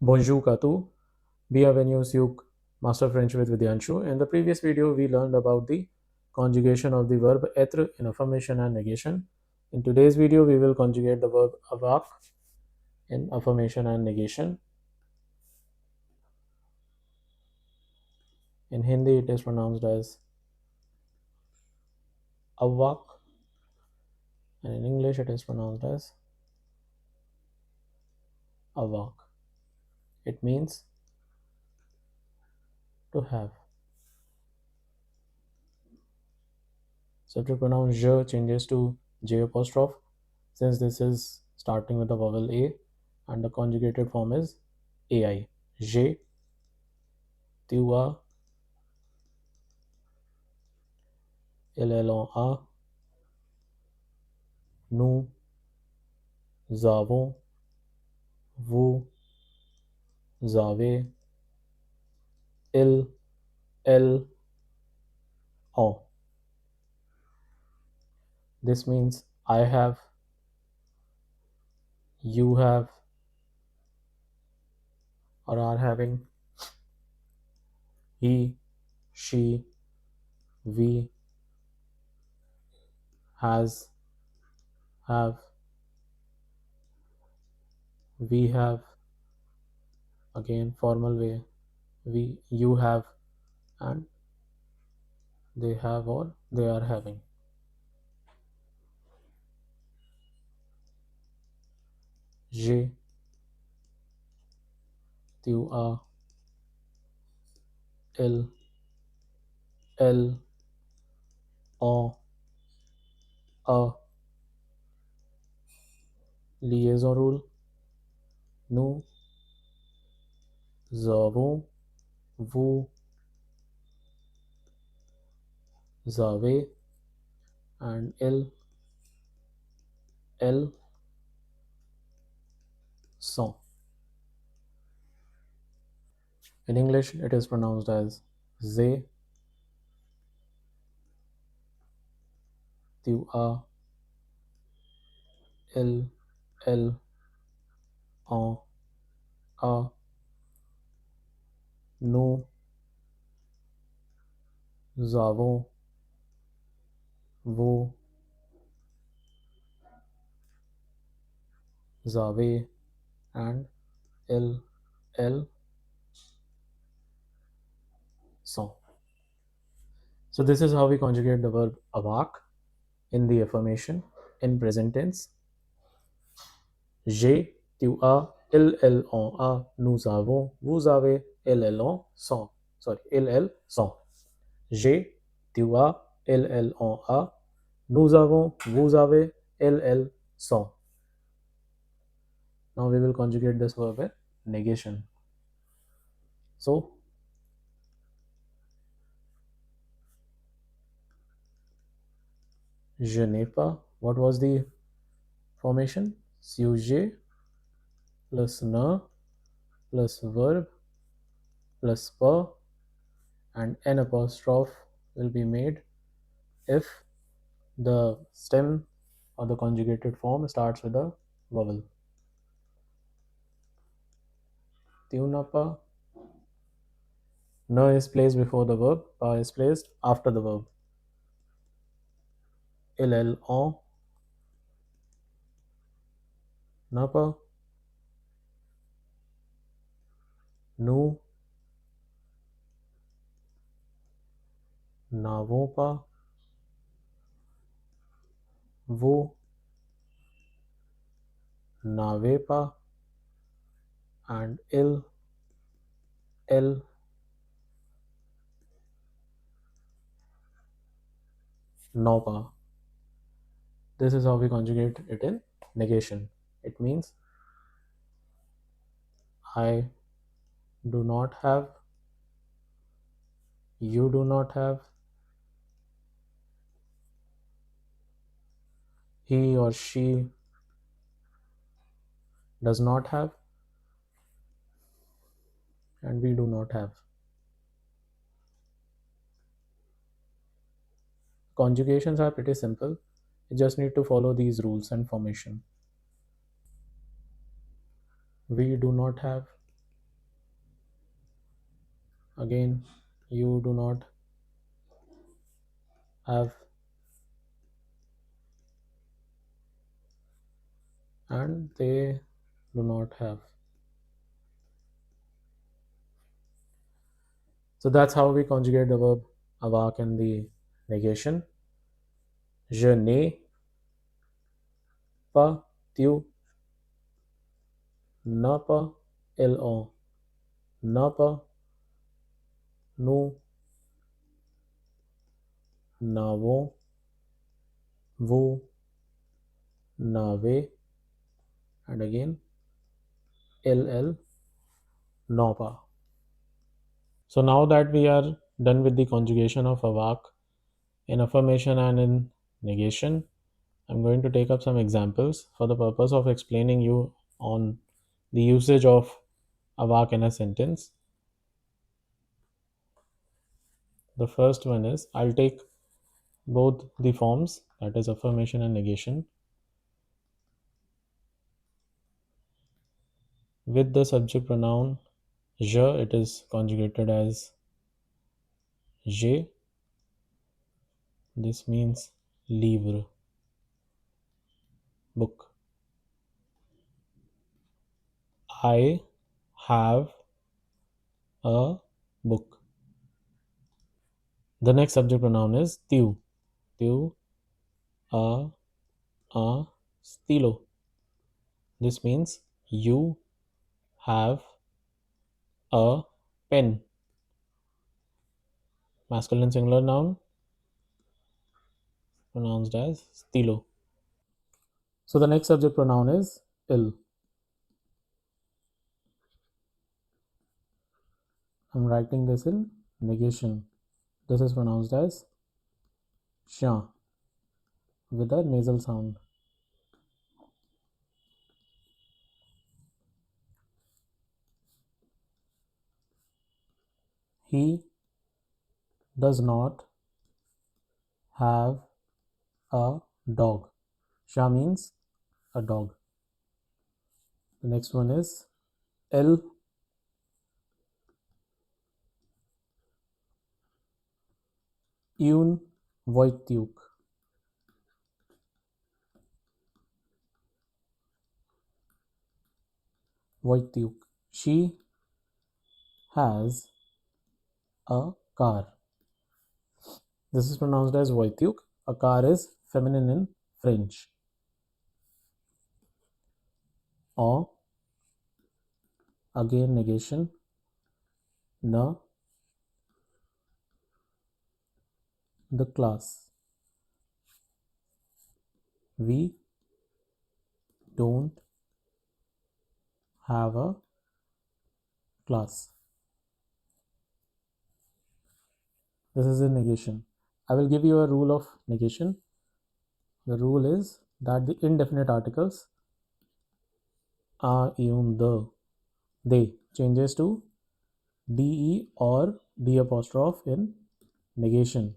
Bonjour à tous. Bienvenue sur MasterFrenchWithVidyansshu. In the previous video, we learned about the conjugation of the verb être in affirmation and negation. In today's video, we will conjugate the verb avoir in affirmation and negation. In Hindi, it is pronounced as avak, and in English, it is pronounced as avak. It means to have. Subject pronoun je changes to j apostrophe since this is starting with the vowel a, and the conjugated form is ai. Je, tu as, elles ont a, nous avons, vous avez, ils, elles ont. This means I have, you have, or are having, he, she, we, has, have, we have, again formal way, we, you have, and they have or they are having. Je, tu as, il, elles ont, a. Liaison rule. Nous avons, vous avez, and elles sont. In English, it is pronounced as ze, tu as, il, elles ont, a. Nous avons, vous avez, and elles sont. So this is how we conjugate the verb avoir in the affirmation in present tense. J'ai, tu as, elles ont, a. Nous avons, vous avez, elles ont, sont. Sorry, elles sont. J'ai, tu as, elles ont, a. Nous avons, vous avez, elles sont. Now we will conjugate this verb in negation. So, je n'ai pas. What was the formation? Sujet plus ne plus verb plus pas, and an apostrophe will be made if the stem or the conjugated form starts with a vowel. Tu n'as pas. Ne is placed before the verb, pas is placed after the verb. Elles ont, n'a pas. Nous n'avons pas. Vous n'avez pas. And elles n'ont pas. This is how we conjugate it in negation. It means I do not have, you do not have, he or she does not have, and we do not have. Conjugations are pretty simple. You just need to follow these rules and formation. We do not have, Again, you do not have, and they do not have. So that's how we conjugate the verb avoir in the negation. Je n'ai pas, tu n'as pas, ils ont, n'a pas, nous n'avons, vous n'avez, and again ils n'ont pas. So now that we are done with the conjugation of avoir in affirmation and in negation, I'm going to take up some examples for the purpose of explaining you on the usage of avoir in a sentence. The first one is, I'll take both the forms, that is affirmation and negation, with the subject pronoun je. It is conjugated as j'ai. This means livre, book. I have a book. The next subject pronoun is tu. Tu a stilo. This means you have a pen. Masculine singular noun pronounced as stilo. So the next subject pronoun is il. I'm writing this in negation. This is pronounced as chien with a nasal sound. He does not have a dog. Shah means a dog. The next one is elle une voiture. Voiture. She has a car. This is pronounced as voiture. A car is feminine in French. Or again negation. Na the class. We don't have a class. This is a negation. I will give you a rule of negation. The rule is that the indefinite articles a, un, the, they changes to de or d apostrophe in negation.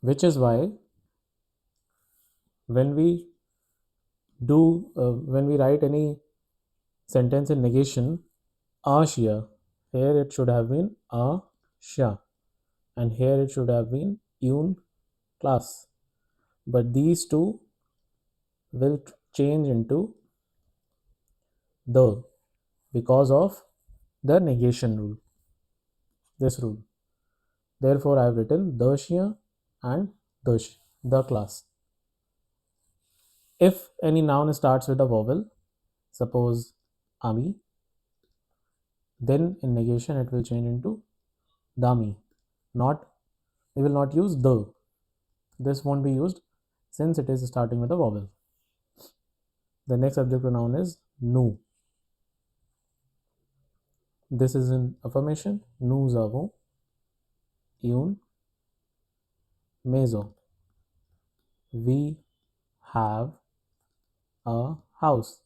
Which is why when we when we write any sentence in negation, a shia, here it should have been a sha, and here it should have been un class. But these two will change into the because of the negation rule. This rule. Therefore, I have written the shia and the class. If any noun starts with a vowel, suppose ami, then in negation it will change into dami. Not, we will not use the. This won't be used since it is starting with a vowel. The next subject pronoun is nous. This is in affirmation. Nous avons une maison. We have a house.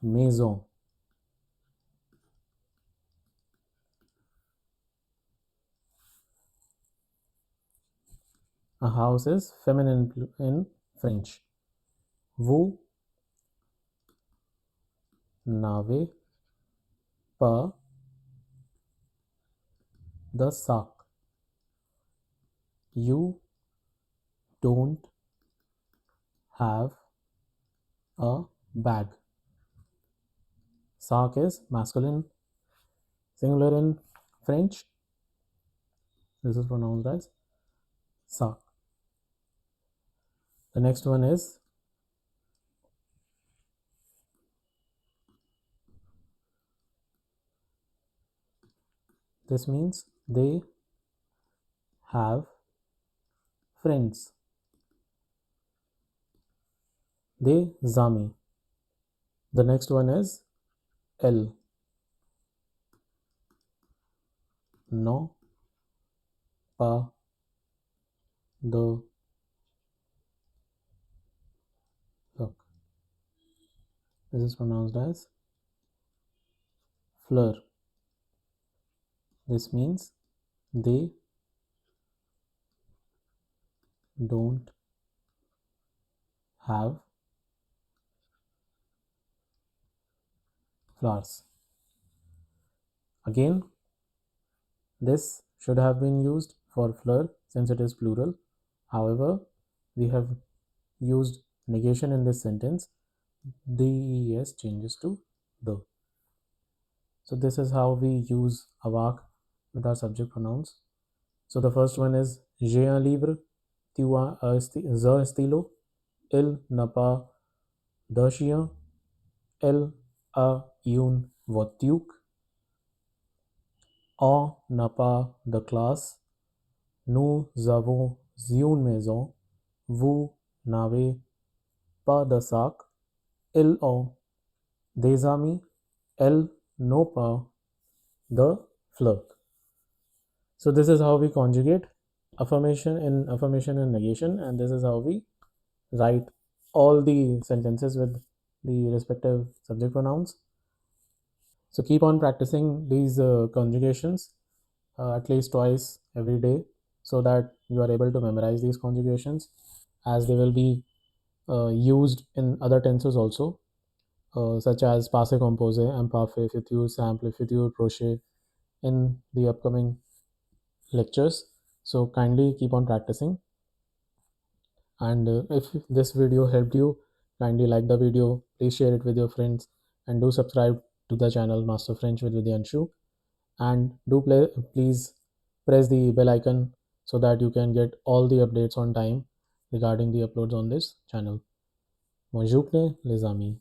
Maison. A house is feminine in French. Vous n'avez pas the sac. You don't have a bag. Sac is masculine singular in French. This is pronounced as sac. The next one is this means they have friends. Des amis. The next one is elle. Non pas de look. This is pronounced as fleur. This means they don't have flowers. Again, this should have been used for fleur since it is plural. However, we have used negation in this sentence. The es changes to the. So this is how we use avoir with our subject pronouns. So the first one is j'ai un livre, tu as un stylo, il n'a pas de chien, elle a une voiture, on n'a pas de classe, nous avons une maison, vous n'avez pas de sac, ils ont des amis, elles n'ont pas de fleur. So this is how we conjugate affirmation and negation, and this is how we write all the sentences with the respective subject pronouns. So keep on practicing these conjugations at least twice every day so that you are able to memorize these conjugations, as they will be used in other tenses also, such as passé composé, imparfait, futur simple, futur proché in the upcoming lectures. So kindly keep on practicing, and if this video helped you, kindly like the video, please share it with your friends, and do subscribe to the channel Master French with Vidyanshu, and please press the bell icon so that you can get all the updates on time regarding the uploads on this channel. Bonjour les amis.